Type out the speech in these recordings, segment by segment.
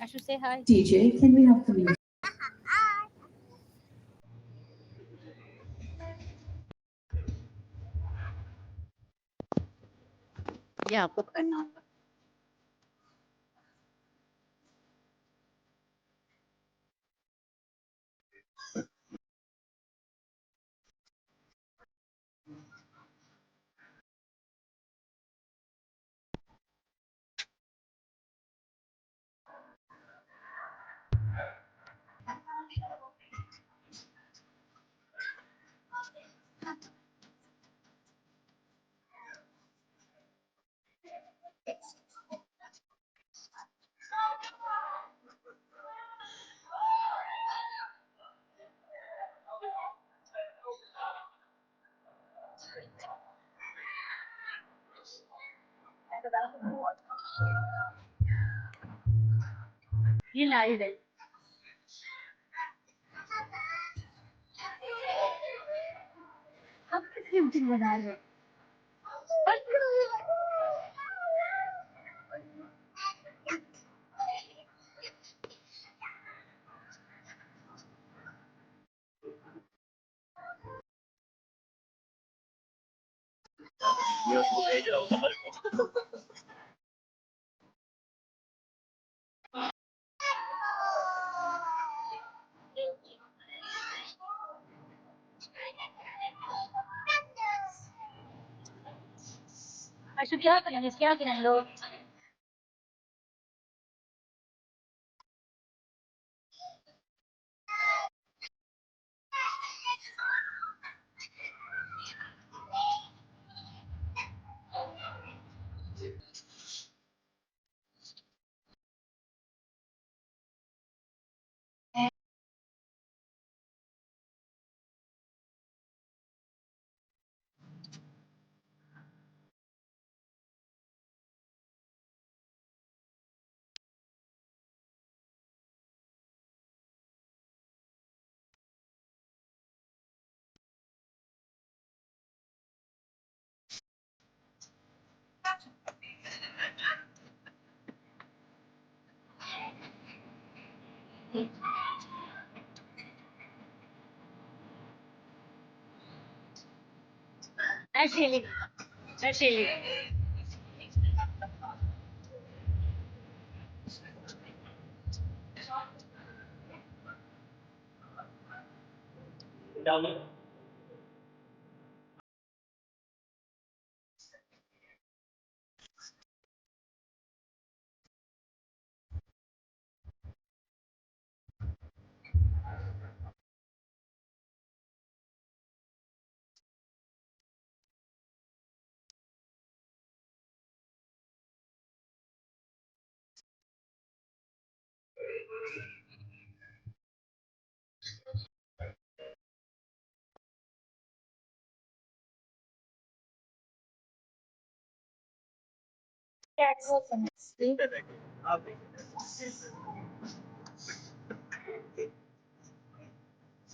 I should say hi. DJ, can we have the music? Yeah, but I'm you know it. How could you do that? I should get and it's getting a low. Actually, actually.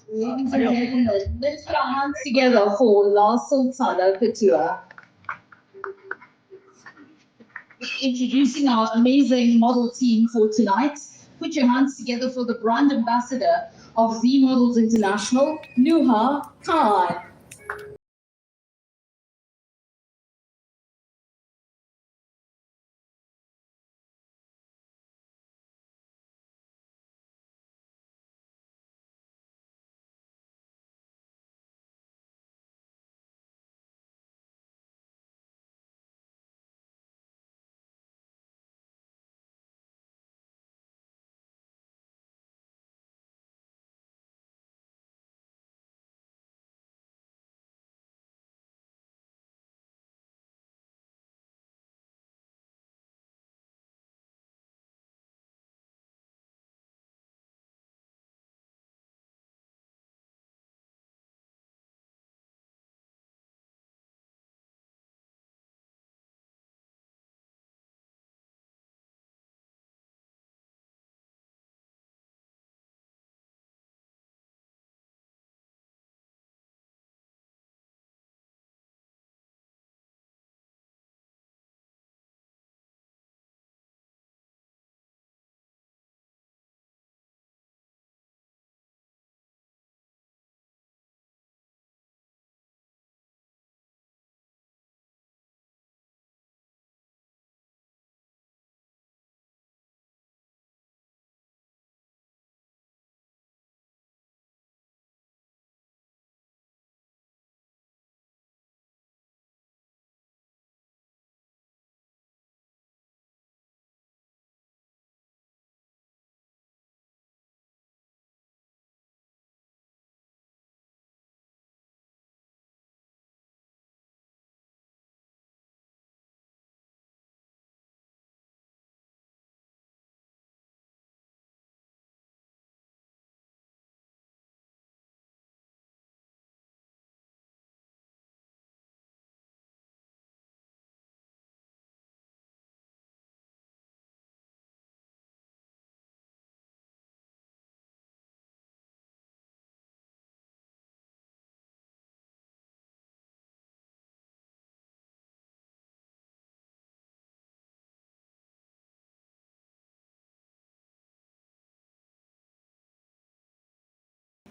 Ladies and gentlemen, let's put our hands together for Lars Sultana Couture. Introducing our amazing model team for tonight. Put your hands together for the brand ambassador of Z Models International, Nuha Khan.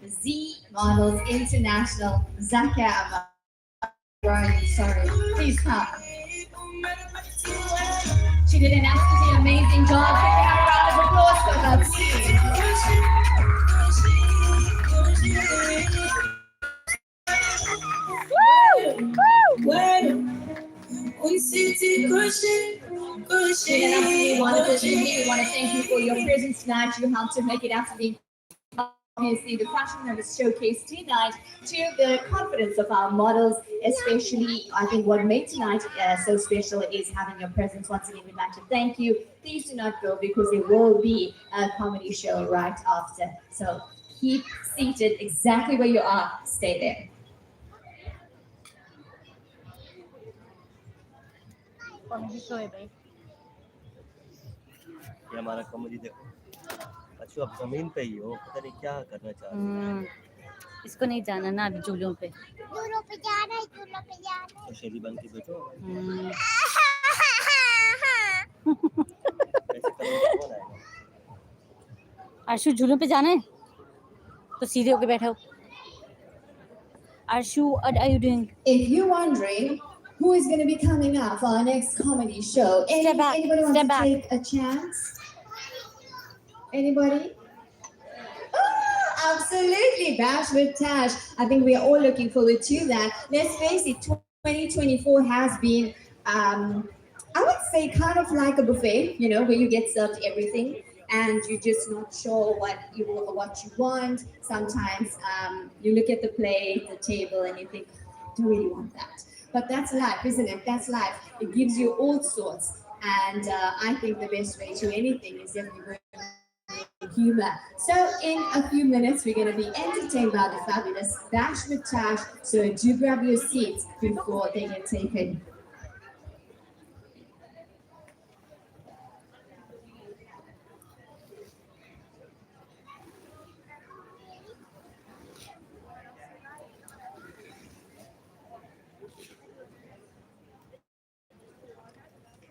Z Models International. Zaka, sorry. Please come. She did an absolutely amazing job. Give her a round of applause for her team. We want to thank you for your presence tonight. You helped to make it absolutely obviously the fashion that is showcased tonight to the confidence of our models, especially I think what made tonight so special is having your presence. Once again, we'd like to thank you. Please do not go because there will be a comedy show right after. So keep seated exactly where you are. Stay there. Comedy show है भाई ये हमारा कमरी देखो अच्छा अब जमीन पे ही हो पता नहीं क्या करना चाह रहे हो इसको नहीं जाना ना अभी झूलों पे झूलों पे जाना है झूलों पे जाना तो शेरी बन के बैठो हम्म, ऐसे कमरे में कौन आएगा अर्शु झूलों पे जाना है तो सीधे होके बैठो Arshu what are you doing If you're wondering who is going to be coming up for our next comedy show, Step back, anybody want step to back. take a chance? Anybody? Oh, absolutely, Bash with Tash. I think we are all looking forward to that. Let's face it, 2024 has been, I would say, kind of like a buffet, you know, where you get served everything and you're just not sure what you want. Sometimes you look at the plate, the table, and you think, do you really want that? But that's life, isn't it? That's life. It gives you all sorts. And I think the best way to anything is definitely humor. So in a few minutes, we're going to be entertained by the fabulous Bash with Tash. So do grab your seats before they get taken.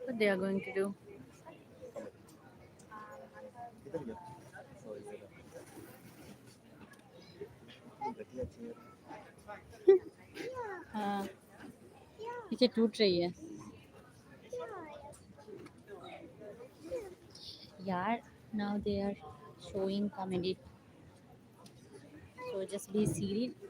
what they are going to do इधर जाओ और इधर घटिया chair हाँ पीछे टूट रही है यार now they are showing comedy so just be serious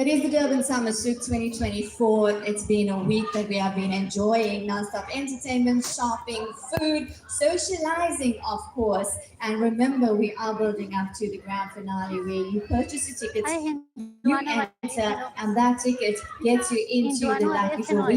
It is the Durban Summer Souk 2024. It's been a week that we have been enjoying non-stop entertainment, shopping, food, socializing, of course. And remember, we are building up to the grand finale where you purchase your tickets, you enter, and that ticket gets you into the lucky draw. Where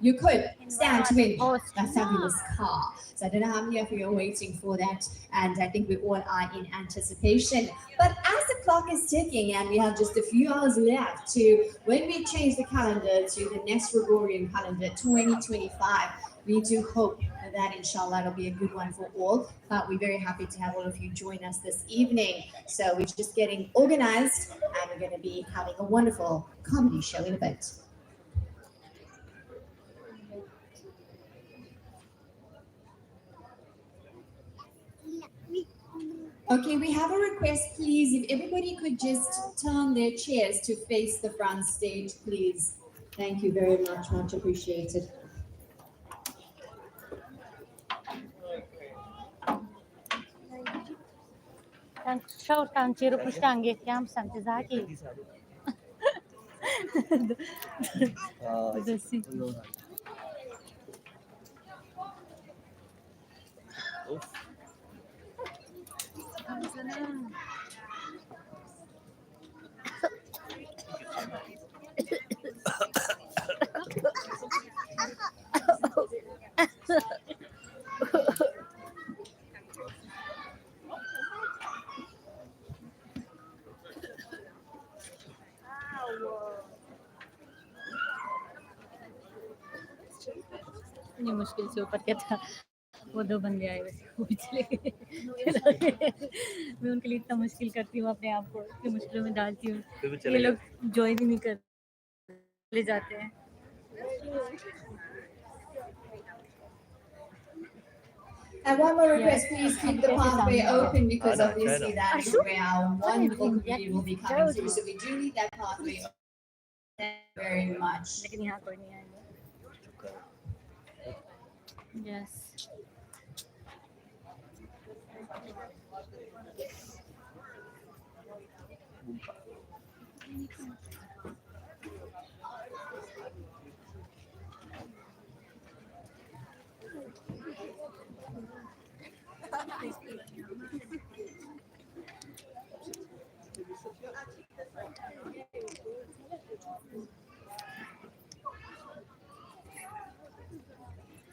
you could stand to win that fabulous car. So I don't know how many of you are waiting for that, and I think we all are in anticipation. But as the clock is ticking and we have just a few hours left to when we change the calendar to the next Gregorian calendar 2025, we do hope that inshallah it'll be a good one for all. But we're very happy to have all of you join us this evening. So we're just getting organized and we're going to be having a wonderful comedy show in a bit. Okay, we have a request, please. If everybody could just turn their chairs to face the front stage, please. Thank you very much, much appreciated. Show Tanchiro Pushtange, Yam Santizaki. इतनी मुश्किल से ऊपर क्या था, वो 2 बंदे आए हुए थे, वो भी चले गए। फिर आगे मैं उनके लिए इतना मुश्किल करती हूँ अपने आप को, इतनी मुश्किलों में डालती हूँ। फिर भी ये चले लोग गए। जॉइन ही नहीं कर ले जाते हैं। And one more यार request, please हम keep the कैसे pathway सामने आ गए? open because China, obviously China. that is Arshu where our what wonderful happened? यार beauty will be क्या coming हो through. तुम? So we do need that pathway open. Thank you very much. लेकिन यहाँ कोई नहीं आएगा। यस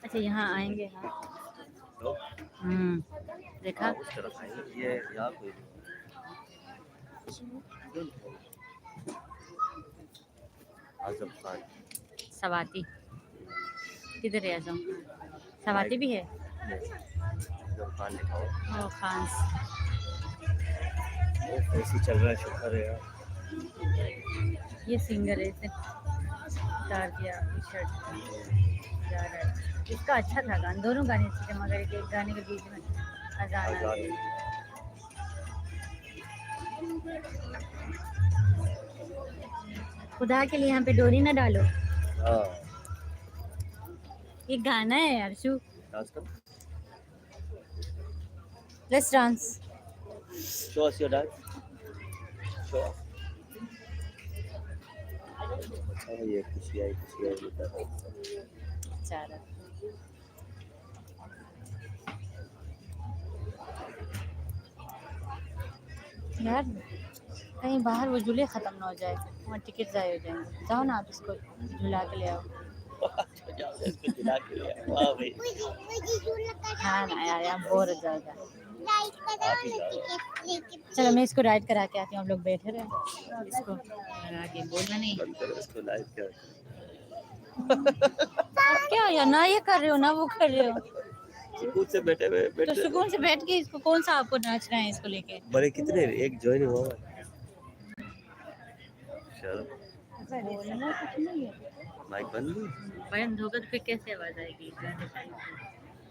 अच्छा यहाँ आएंगे हाँ। लोग देखा हाँ उस तरफ आएंगे, ये यहाँ कोई नहीं। आजम खान सवाती किधर है आजम खान? सवाती भी है। आजम खान लिखा हुआ ओ खान्स वो कैसी चल रहा है, शुक्र है यार। ये सिंगर है, इसने उतार दिया टी शर्ट जा रहा है। इसका अच्छा था गाना, दोनों गाने अच्छे थे मगर एक गाने के बीच में अजान आ आजाद गई। खुदा के लिए यहाँ पे डोरी ना डालो, हाँ ये गाना है अर्शु। डांस कर, let's dance. Show us your dance, show us. अच्छा ये खुशी आई बेटा। बेचारा यार कहीं बाहर वो झूले ख़त्म ना हो जाए, वहाँ टिकट ज़ाया हो जाएंगे। जाओ ना आप इसको झुला के ले आओ। इसको दिला के ले आओ। वाह भाई मुझे झूला का हाँ ना यार यहाँ बोर हो जाएगा। लाइट करा आप ही जाओ। लेके चलो मैं इसको राइड करा के आती हूँ, आप लोग बैठे रहे इसको लगा के बोलना नहीं। बंद करो इसको, लाइव क्या आप क्या यार ना ये कर रहे हो ना वो कर रहे हो, सुकून से बैठे हुए तो बैठे। सुकून से बैठ के इसको कौन सा आपको नाचना है इसको लेके। बड़े कितने एक ज्वाइन हुआ है। चलो बोलना कुछ नहीं है, माइक बंद नहीं, बंद होगा तो फिर कैसे आवाज आएगी गाने की?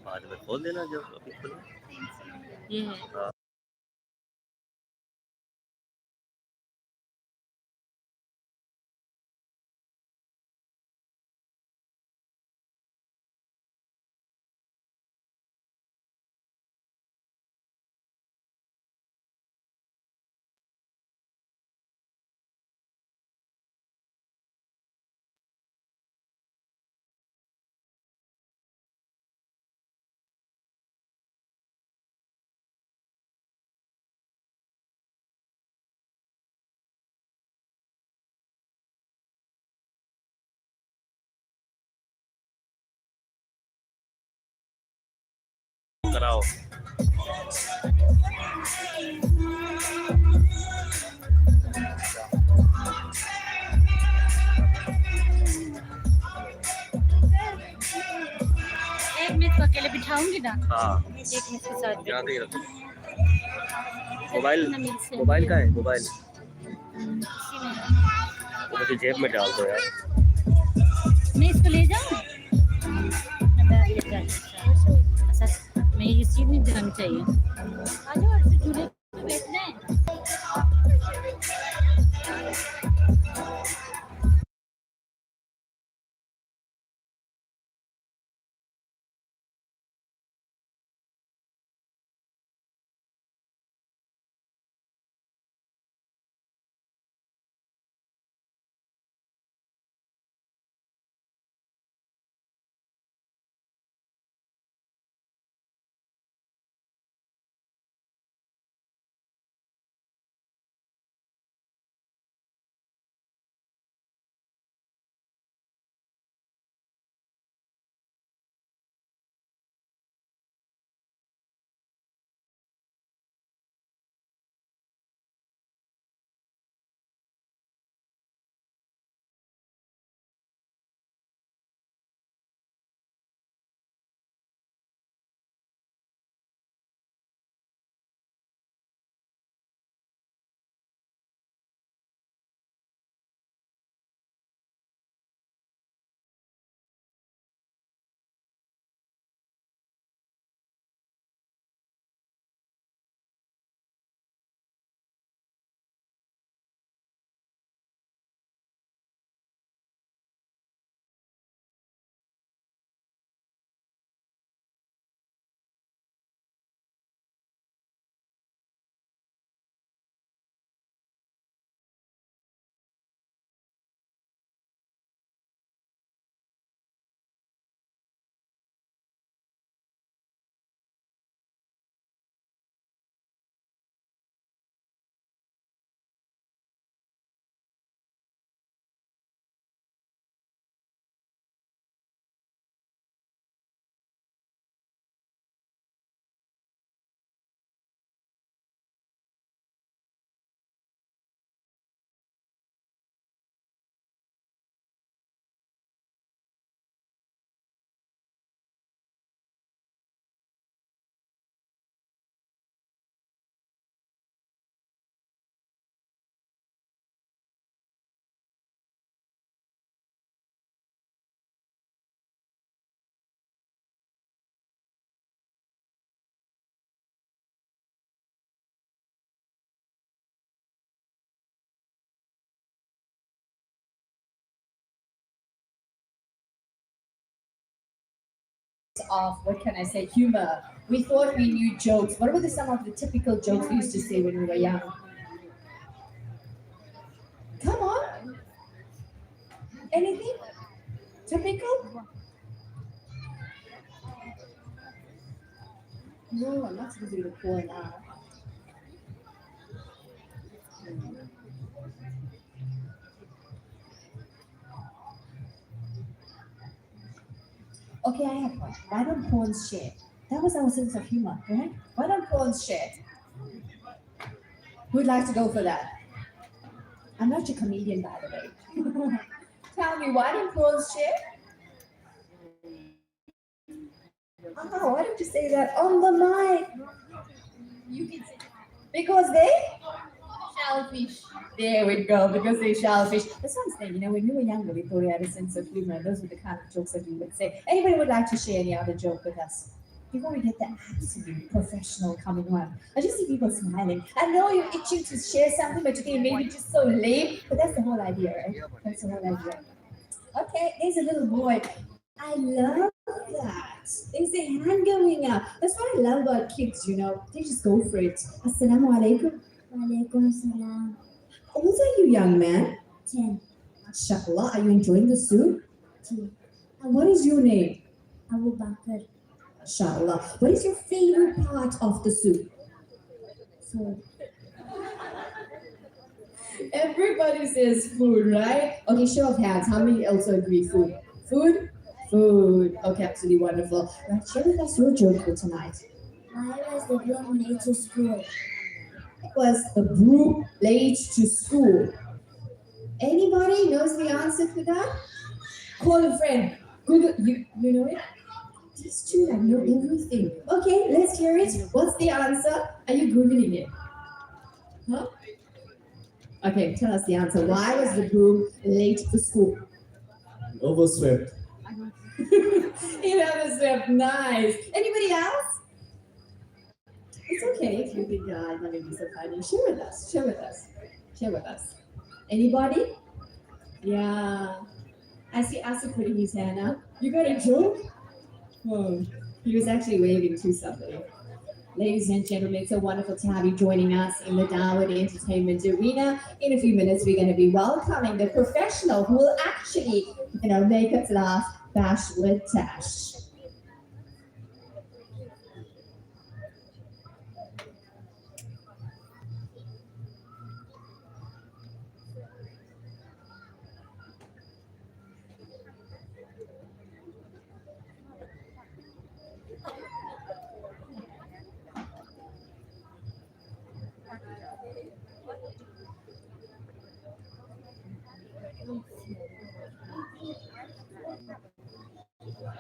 बाद में खोल देना जब अभी खोलो। ये है हाँ कराओ। एक मिनट को अकेले बिठाऊंगी ना, हाँ एक मिनट के साथ यहाँ पे ही रखो। बैठूंगी। मोबाइल ना मिल से मोबाइल का है मोबाइल, किसी में वो मुझे जेब में डाल दो यार। मैं इसको ले जाऊँ, मैं बैग ले जाती हूँ। अच्छा मैं इस चीज़ में ध्यान चाहिए। आ जाओ ऐसे जुड़े बैठना है। of, what can I say, humor. We thought we knew jokes. What were some of the typical jokes we used to say when we were young? Come on. Anything? Typical? No, I'm not supposed to be the poor now. Okay, I have one. Why don't prawns share? That was our sense of humor, right? Why don't prawns share? Who'd like to go for that? I'm not a comedian, by the way. Tell me, why don't prawns share? Oh, why don't you say that on the mic? You can say because they shellfish. There we go, because they shellfish. That's what I'm saying. When we were younger, we thought we had a sense of humor. Those were the kind of jokes that we would say. Anybody would like to share any other joke with us? Before we get the absolute professional coming on. I just see people smiling. I know you're itching to share something, but you think maybe just so lame. But that's the whole idea, right? That's the whole idea. Okay, there's a little boy. I love that. There's a hand going up. That's what I love about kids, They just go for it. Assalamu alaikum. Walaikum salam. How old are you, young man? 10. MashaAllah, are you enjoying the soup? 2. And what is your name? Abu Bakr. MashaAllah. What is your favorite part of the soup? Food. Everybody says food, right? Okay, show of hands. How many also agree food? Food? Food. Okay, absolutely wonderful. Right, share with us your joke for tonight. Why was the groom late to school? It was the broom late to school. Anybody knows the answer to that? Call a friend. Google. You know it? These two, I know everything. Okay, let's hear it. What's the answer? Are you Googling it? Huh? Okay, tell us the answer. Why was the broom late to school? Overswept. He overswept. Nice. Anybody else? It's okay if you think I'm not going to be so funny. Share with us. Share with us. Share with us. Anybody? Yeah. I see Asa putting his hand up. You got a joke? Oh, he was actually waving to somebody. Ladies and gentlemen, it's so wonderful to have you joining us in the Darwin Entertainment Arena. In a few minutes, we're going to be welcoming the professional who will actually, make us laugh, Bash with Tash.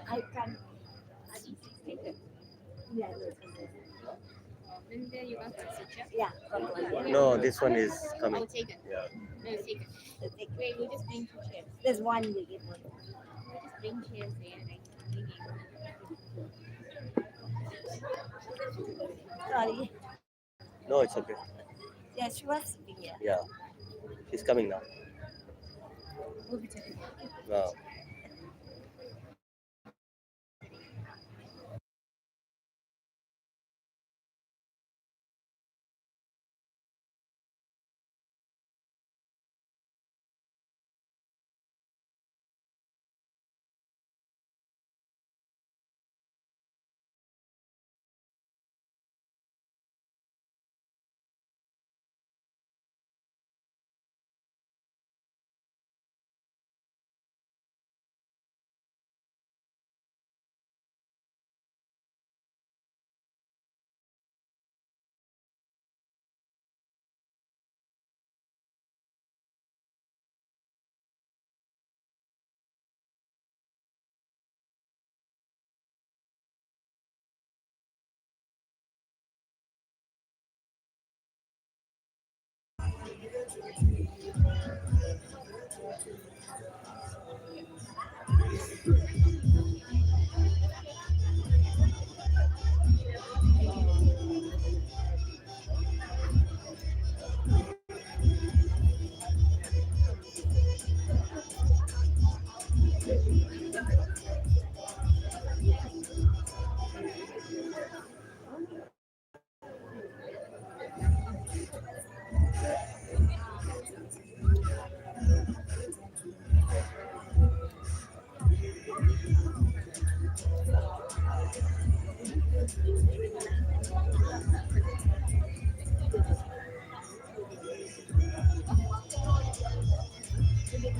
I can. Yeah. No, this one is coming. Take it. Yeah. No, take it. Wait, we'll just bring 2 chairs. There's one we get one. We'll just bring chairs there. Sorry. No, it's okay. Yeah, she was sitting here. Yeah. She's coming now. We'll be taking it. Wow. Make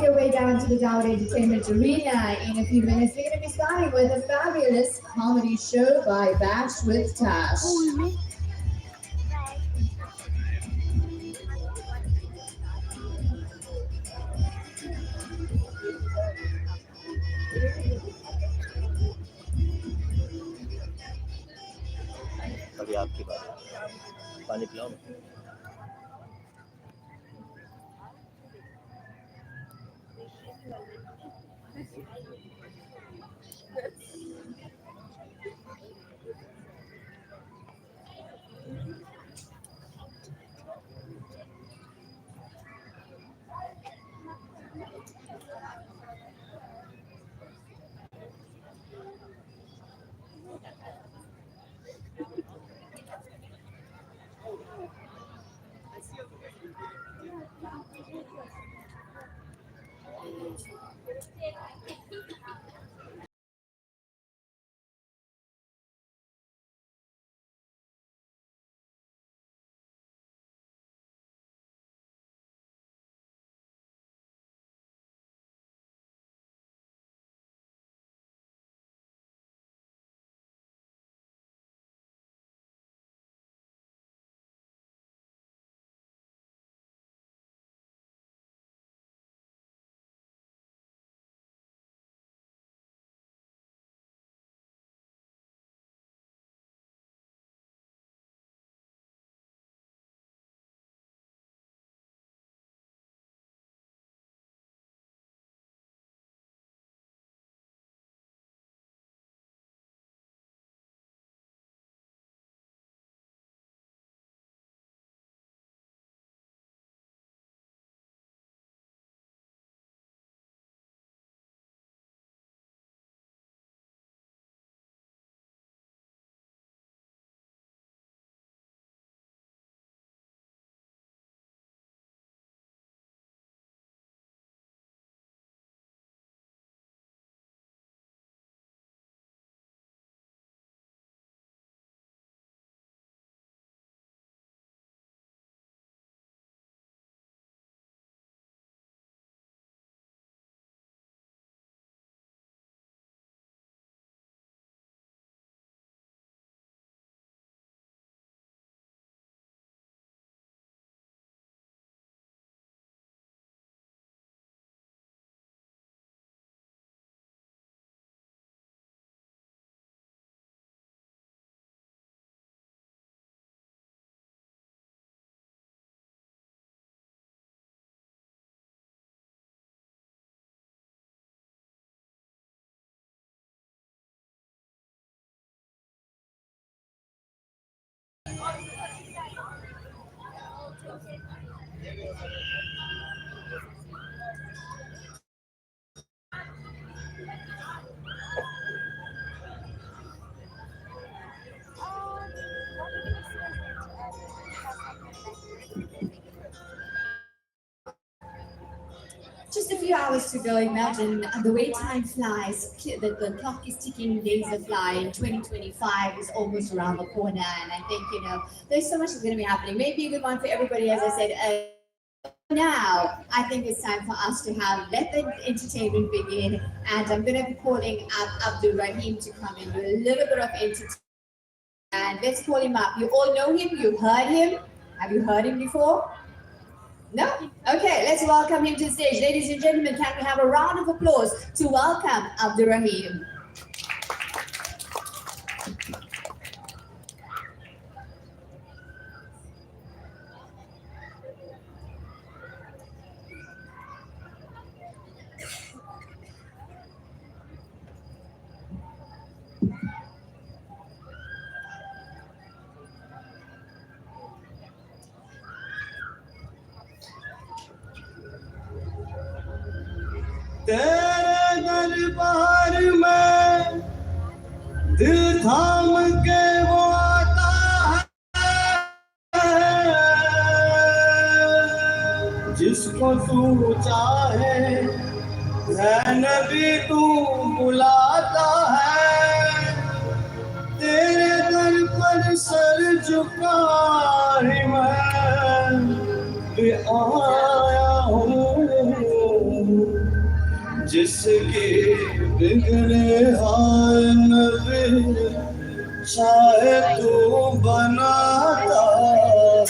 your way down to the Dowd Entertainment Arena in a few minutes. We're going to be starting with a fabulous comedy show by Bash with Tash. अभी आपकी बात है। पानी पिलाओ ना। Just a few hours to go. Imagine the way time flies. The clock is ticking, days are flying. 2025 is almost around the corner, and I think there's so much that's going to be happening. Maybe a good one for everybody, as I said. Now, I think it's time for us to let the entertainment begin, and I'm going to be calling up Abdul Rahim to come in with a little bit of entertainment. And let's call him up. You all know him. You've heard him. Have you heard him before? No? Okay, let's welcome him to the stage. Ladies and gentlemen, can we have a round of applause to welcome Abdul Rahim? तेरे दरबार में दिल थाम के वो आता है, जिसको तू चाहे है नबी तू बुलाता है। चुका ही मैं भी आया हूँ जिसके बिगड़े हाय नज़र चाहे तू बनाता है।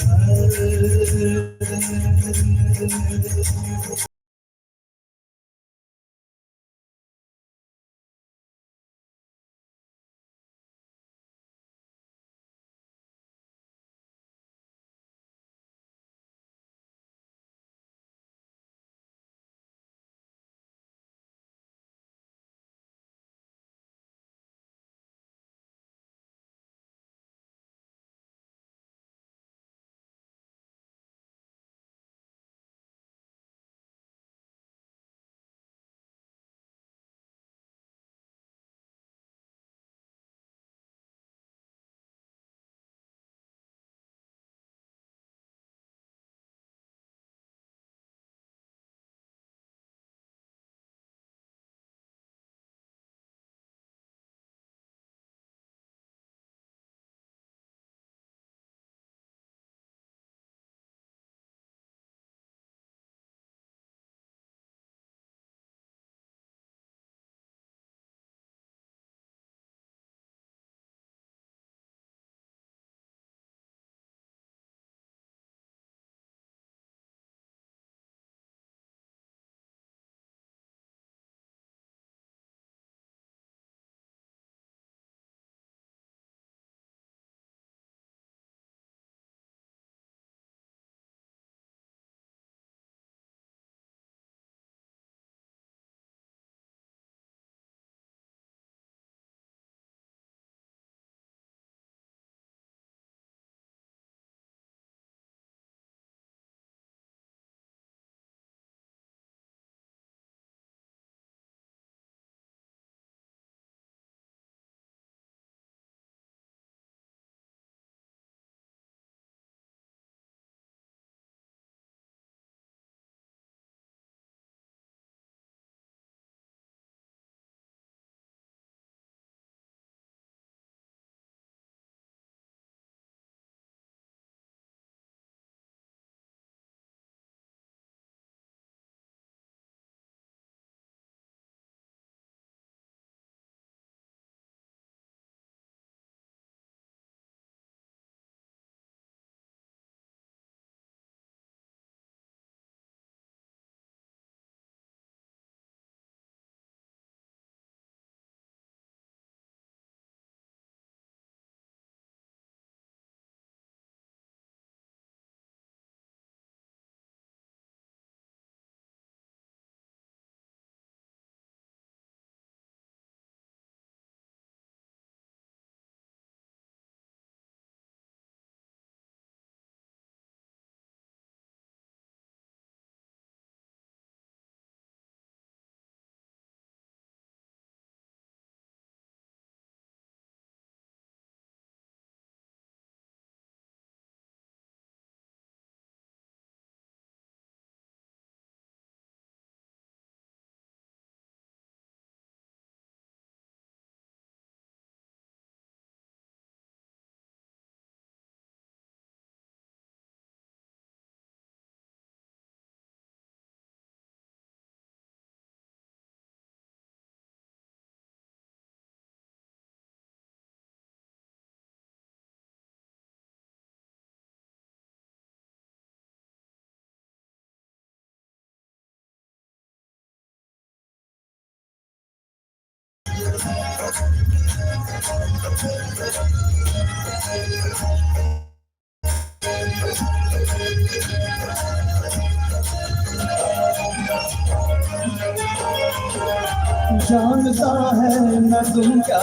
जानता है न तुम क्या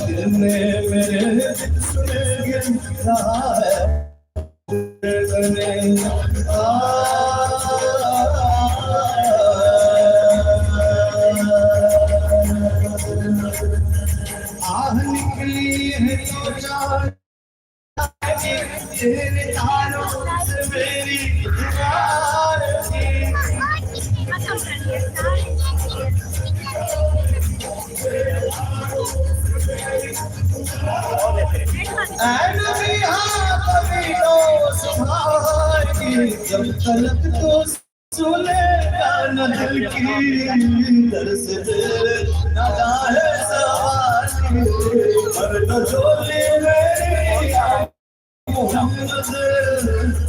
दिल में मेरे गिर रहा है आह निकली है तो जान तेरे तारों से मेरी दीवार and we have जब तलक तो सुनेगा न दिल की दर्द दिल न जाए सवारी पर न झोली मेरी मोहम्मद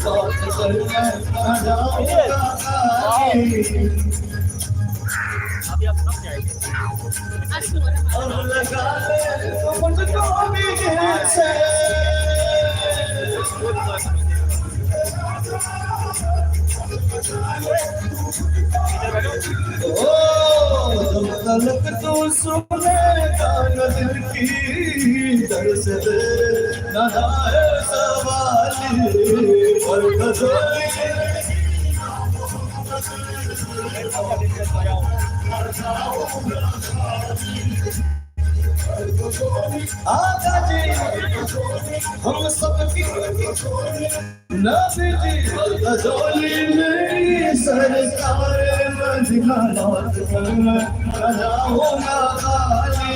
साथ चल मैं न जाऊंगा अभी आप कब जाएंगे? अब लगा ले तो मुझको भी जैसे ओ जब तलक तू सुनेगा न दिल की दर्द न आए सवाली पर न झोली आजा जी हम सबकी नबी जी झोली मेरी सरकार मदीना लौट कर मैं जाऊंगा खाली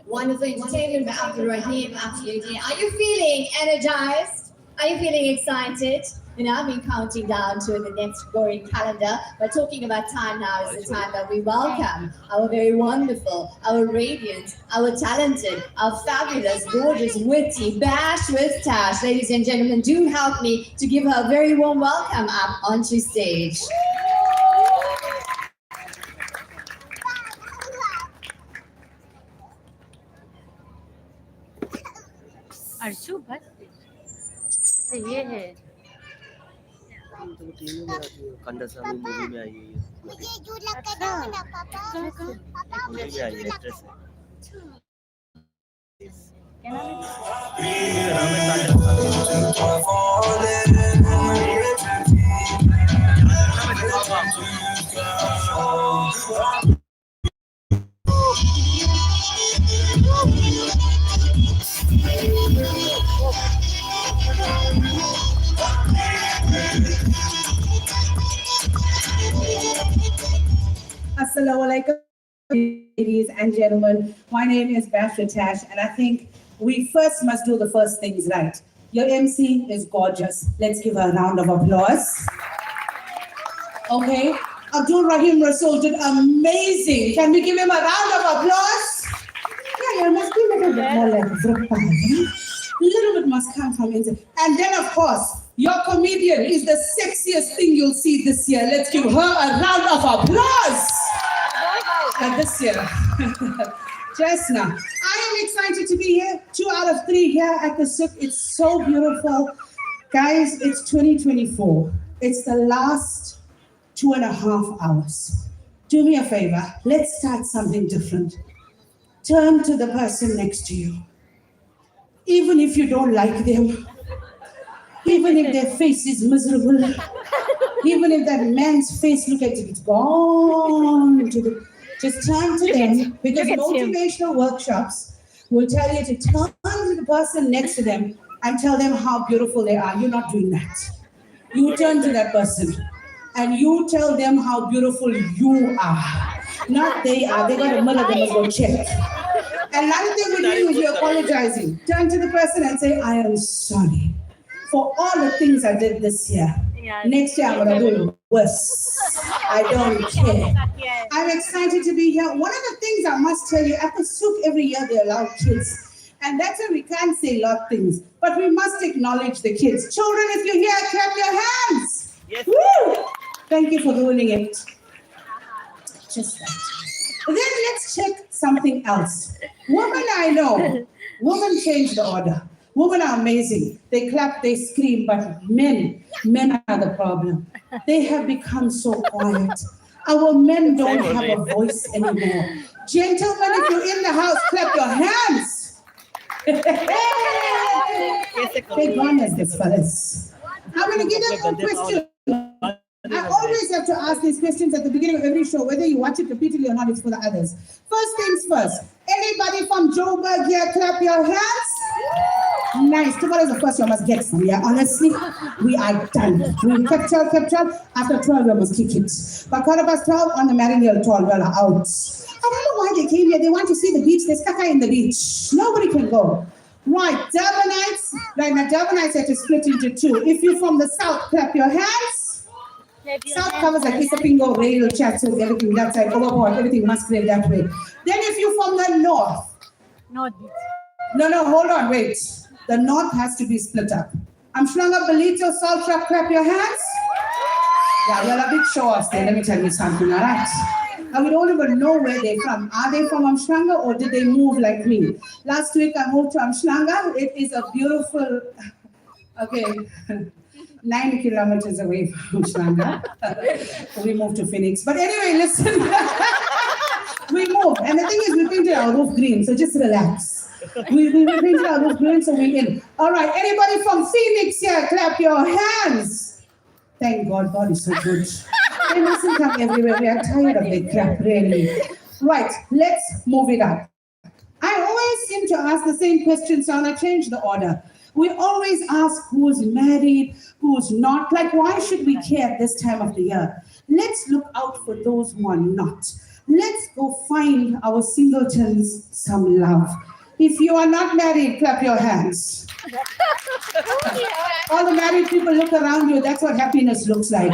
Wonderful entertainment by Abdul Rahim, absolutely. Are you feeling energized? Are you feeling excited? You know, I've been counting down to the next Gregorian calendar. But talking about time now is the time that we welcome our very wonderful, our radiant, our talented, our fabulous, gorgeous, witty, Bash with Tash. Ladies and gentlemen, do help me to give her a very warm welcome up onto stage. Arshu बस तो ये है तो TV में आती है कंडसामी movie में आई है ये अच्छा मूवी में आई है एक्ट्रेस है क्या नाम है Assalamu alaikum, ladies and gentlemen. My name is Basha Tash, and I think we first must do the first things right. Your MC is gorgeous. Let's give her a round of applause. Okay, Abdul Rahim Rasool did amazing. Can we give him a round of applause? Yeah, you must be a little bit more like Zruppa. A little bit must come from inside. And then, of course, your comedian is the sexiest thing you'll see this year. Let's give her a round of applause. This year. Jesna, I am excited to be here. 2 out of 3 here at the Souk. It's so beautiful. Guys, it's 2024. It's the last 2.5 hours. Do me a favor. Let's start something different. Turn to the person next to you. even if you don't like them, even if their face is miserable, even if that man's face look like it's gone just turn to them, because look at him. motivational workshops will tell you to turn to the person next to them and tell them how beautiful they are. You're not doing that. You turn to that person and you tell them how beautiful you are. Not they are. They got a mother, they must go check. Another thing we do is you're apologizing. Turn to the person and say, I am sorry for all the things I did this year. Yeah. Next year I'm going to do worse. I don't care. Yes. I'm excited to be here. One of the things I must tell you, at the Souk every year they allow kids. And that's why we can't say a lot of things. But we must acknowledge the kids. Children, if you're here, clap your hands. Yes. Woo! Thank you for ruining it. Just that. Then let's check something else. Women I know, women change the order. Women are amazing. They clap, they scream, but men are the problem. They have become so quiet. Our men don't have a voice anymore. Gentlemen, if you're in the house, clap your hands. They're gone as the fellas. I'm going to give them one question. I always have to ask these questions at the beginning of every show, whether you watch it repeatedly or not, it's for the others. First things first. Anybody from Joburg here, clap your hands? Nice. Tomorrow's the first you must get some. Yeah, honestly, we are done. We capture. After 12, we must kick it. But 12 on the Marinial 12, we are out. I don't know why they came here. They want to see the beach. There's caca in the beach. Nobody can go. Right, Durbanites. Right now, Durbanites have to split into two. If you're from the south, clap your hands. South covers like Isapingo, Rail, Chatsworth, everything that side, Overport, everything Musgrave that way. Then if you're from the north. Not No, hold on, wait. The north has to be split up. Amshlanga, Belito, Saltra, clap your hands. Yeah, you're a bit show-offs there. Let me tell you something, all right? And we don't even know where they're from. Are they from Amshlanga or did they move like me? Last week I moved to Amshlanga. It is a beautiful, 9 kilometers away from Amshlanga. We moved to Phoenix. But anyway, listen. We moved. And the thing is, we painted our roof green, so just relax. We painted our roof green, so we're in. All right, anybody from Phoenix here, clap your hands. Thank God, God is so good. They mustn't come everywhere. We are tired of the crap, really. Right, let's move it up. I always seem to ask the same question, so I'm going to change the order. We always ask who's married, who's not. Like, why should we care at this time of the year? Let's look out for those who are not. Let's go find our singletons some love. If you are not married, clap your hands. All the married people look around you. That's what happiness looks like.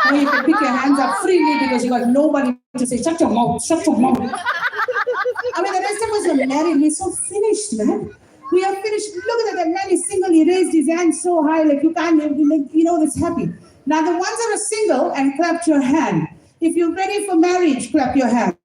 Where you can pick your hands up freely because you got nobody to say, shut your mouth, shut your mouth. I mean, the rest of us are married. We're so finished, man. We are finished. Look at that man is single. He raised his hand so high, like you can't, that's happy. Now, the ones that are single and clap your hand. If you're ready for marriage, clap your hand.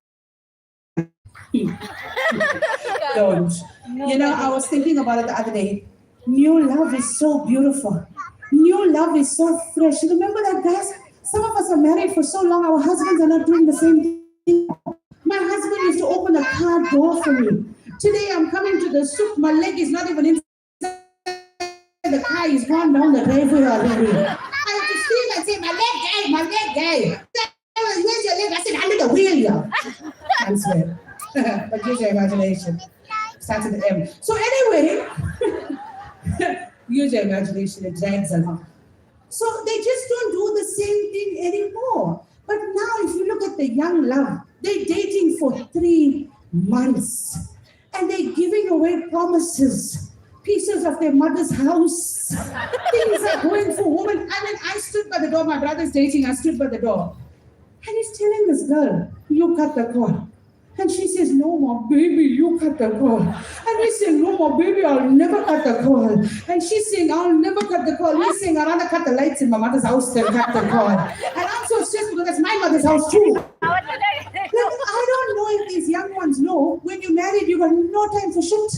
Don't. I was thinking about it the other day. New love is so beautiful. New love is so fresh. Remember that, guys? Some of us are married for so long, our husbands are not doing the same thing. My husband used to open a car door for me. Today I'm coming to the souk, my leg is not even inside the car, is gone down the driveway already. I have to scream and say, my leg guy. Where's your leg? I said, under the wheel, yeah. I swear. But use your imagination. Starts at the M. So anyway, use your imagination, it drags along. So they just don't do the same thing anymore. But now if you look at the young love, they're dating for 3 months. And they're giving away promises, pieces of their mother's house. Things are going for women. I mean, I stood by the door, my brother's dating, I stood by the door. And he's telling this girl, you cut the call. And she says, no more, baby, you cut the call. And he's saying, no more, baby, I'll never cut the call. And she's saying, I'll never cut the call. He's saying, I'd rather cut the lights in my mother's house than cut the call. And I'm so stressed because that's my mother's house too. I don't know if these young ones know, when you're married, you got no time for shit.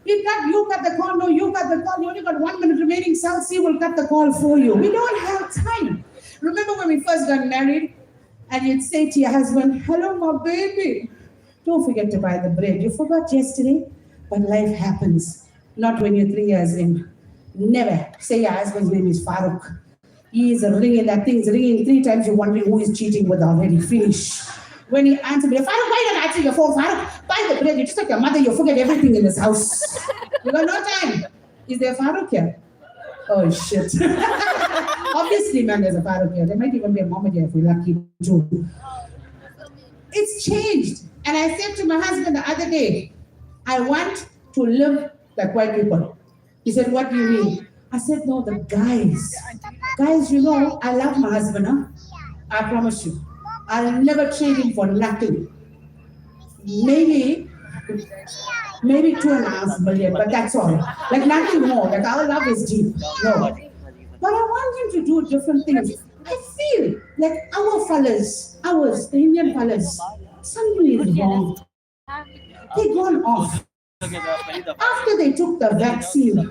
If not, you cut the call, no, you cut the call, you only got 1 minute remaining, South Sea will cut the call for you. We don't have time. Remember when we first got married, and you'd say to your husband, hello, my baby. Don't forget to buy the bread. You forgot yesterday, but life happens. Not when you're 3 years in. Never say your husband's name is Farooq. He is ringing, that thing's ringing 3 times, you're wondering who is cheating with already. Finish. When he answers, Farooq, why don't I answer your phone? Farooq, buy the bread. You just like your mother, you forget everything in this house. You got no time. Is there Farooq here? Oh, shit. Obviously, man, there's a Farooq here. There might even be a Mohammed here if we're lucky too. It's changed. And I said to my husband the other day, I want to live like white people. He said, what do you mean? I said, no, the guys. Guys, you know, I love my husband, huh? I promise you. I'll never trade him for nothing. Maybe 2.5 million, but that's all. Like nothing more. Like our love is deep. No. But I want him to do different things. I feel like our fellas, the Indian fellas, something is wrong. They've gone off. After they took the vaccine,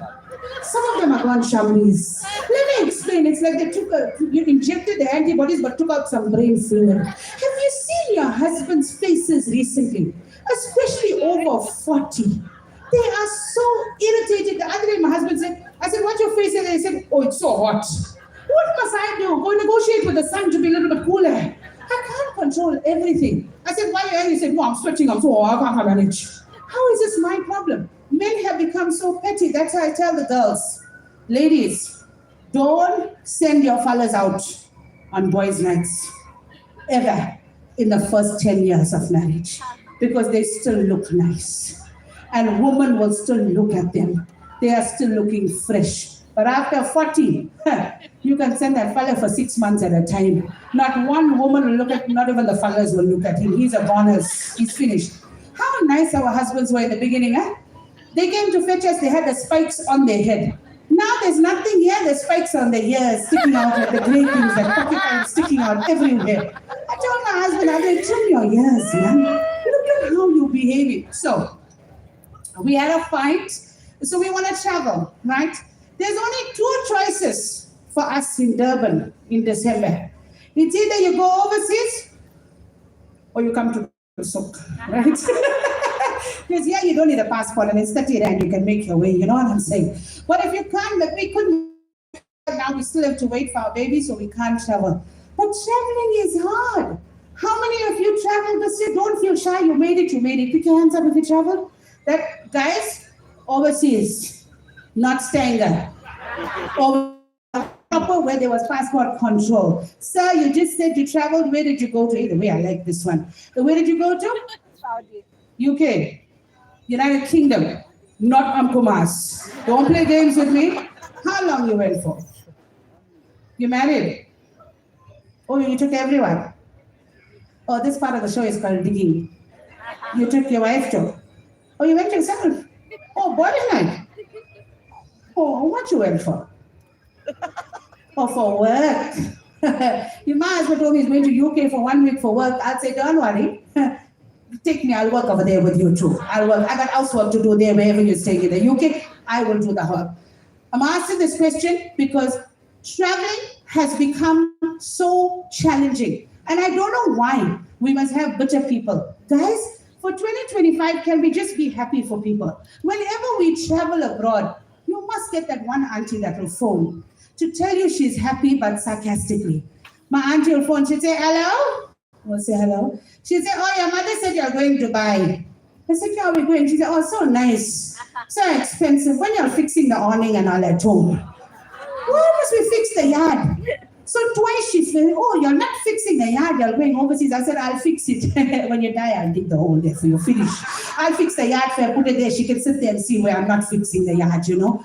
some of them are gone shambles. Let me explain. It's like you injected the antibodies but took out some brain fluid. Have you seen your husband's faces recently? Especially over 40. They are so irritated. The other day my husband said, I said, what's your face? And they said, oh, it's so hot. What must I do? Go negotiate with the sun to be a little bit cooler. I can't control everything. I said, why are you angry? He said, no, I'm sweating. I'm so hot. I can't manage. How is this my problem? Men have become so petty. That's why I tell the girls, ladies, don't send your fellas out on boys' nights ever in the first 10 years of marriage because they still look nice. And women will still look at them. They are still looking fresh. But after 40, you can send that fella for 6 months at a time. Not one woman will look at, not even the fellas will look at him. He's a bonus. He's finished. How nice our husbands were in the beginning, huh? They came to fetch us, they had the spikes on their head. Now there's nothing here, the spikes on their ears sticking out like the grey things, like pocket knives sticking out everywhere. I told my husband, I said, trim your ears, man. Look at how you're behaving. So, we had a fight, so we want to travel, right? There's only 2 choices for us in Durban in December. It's either you go overseas or you come to Sook, right? Because yeah, you don't need a passport and it's 30 rand, you can make your way, you know what I'm saying? But if you can't, like we couldn't, now we still have to wait for our baby, so we can't travel. But traveling is hard. How many of you traveled this year? Don't feel shy, you made it. Pick your hands up if you traveled. That, guys, overseas, not staying there. Proper where there was passport control. Sir, you just said you traveled. Where did you go to? Either way, I like this one. Where did you go to? Saudi. UK. United Kingdom. Not Amkumas. Don't play games with me. How long you went for? You married? Oh, you took everyone. Oh, this part of the show is called digging. You took your wife too. Oh, you went yourself. Oh, boys' night. Oh, what you went for? Oh, for work. You might as well told me he's going to UK for 1 week for work. I'd say, don't worry. Take me, I'll work over there with you too. I'll work. I got housework to do there wherever you're staying in the UK. I will do the work. I'm asking this question because traveling has become so challenging. And I don't know why we must have bitter people. Guys, for 2025, can we just be happy for people? Whenever we travel abroad, you must get that one auntie that will phone to tell you she's happy but sarcastically. My auntie will phone, she'll say, hello? We'll say hello. She'll say, oh, your mother said you're going to Dubai. I said, yeah, we're going. She said, oh, so nice. So expensive. When you're fixing the awning and all at home. Why must we fix the yard? So twice she said, oh, you're not fixing the yard, you're going overseas. I said, I'll fix it. When you die, I'll dig the hole there for you. Finish. I'll fix the yard for her, put it there. She can sit there and see where I'm not fixing the yard, you know.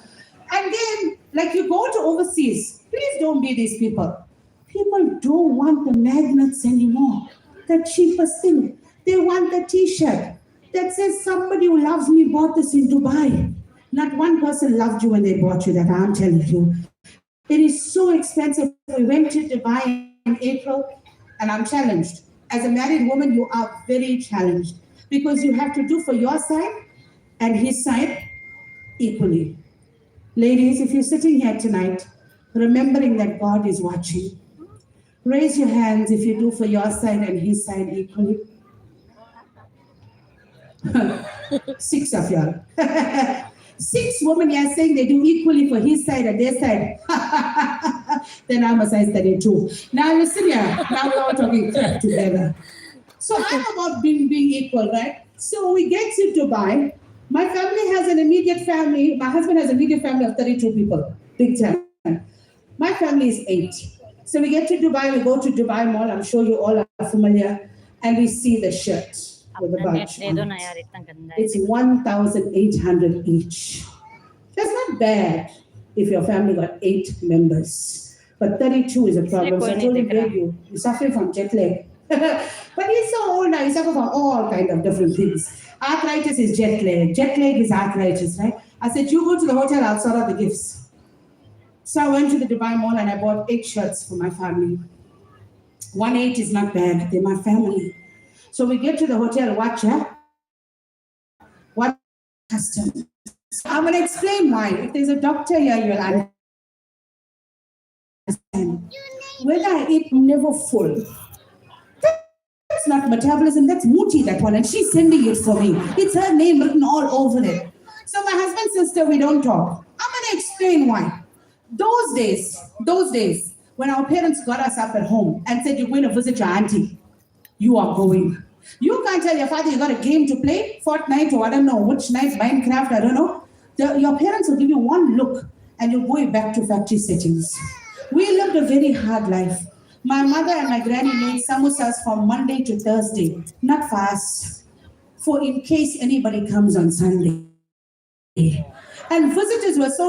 And then, like you go to overseas, please don't be these people. People don't want the magnets anymore. The cheapest thing. They want the t-shirt that says somebody who loves me bought this in Dubai. Not one person loved you when they bought you that, I'm telling you. It is so expensive. We went to Dubai in April and I'm challenged. As a married woman, you are very challenged because you have to do for your side and his side equally. Ladies, if you're sitting here tonight, remembering that God is watching, raise your hands if you do for your side and his side equally. 6 of y'all. 6 women here saying they do equally for his side and their side. Then I'm a size 32. Now listen here. Now we're all talking crap together. So I'm about being equal, right? So we get to Dubai. My family has an immediate family. My husband has an immediate family of 32 people. Big time. My family is 8. So we get to Dubai. We go to Dubai Mall. I'm sure you all are familiar. And we see the shirt with the अपना net badge they on दो it. ना यार, इतना गंदा है. It's 1,800 each. That's not bad if your family got 8 members. But 32 is a problem. So I told him, babe, you're suffering from jet lag. But he's so old now, he suffers from all kind of different things. Arthritis is jet lag. Jet lag is arthritis, right? I said, you go to the hotel, I'll sort out the gifts. So I went to the Dubai Mall and I bought 8 shirts for my family. 1/8 is not bad. They're my family. So we get to the hotel, watch, what customs. I'm going to explain why. If there's a doctor here, you'll understand. When I eat, I'm never full. That's not metabolism, that's Muti, that one. And she's sending it for me. It's her name written all over it. So my husband's sister, we don't talk. I'm going to explain why. Those days, when our parents got us up at home and said, you're going to visit your auntie, you are going. You can't tell your father you got a game to play, Fortnite or I don't know which night, Minecraft, I don't know. Your parents will give you one look and you're going back to factory settings. We lived a very hard life. My mother and my granny made samosas from Monday to Thursday, not fast, for in case anybody comes on Sunday. And visitors were so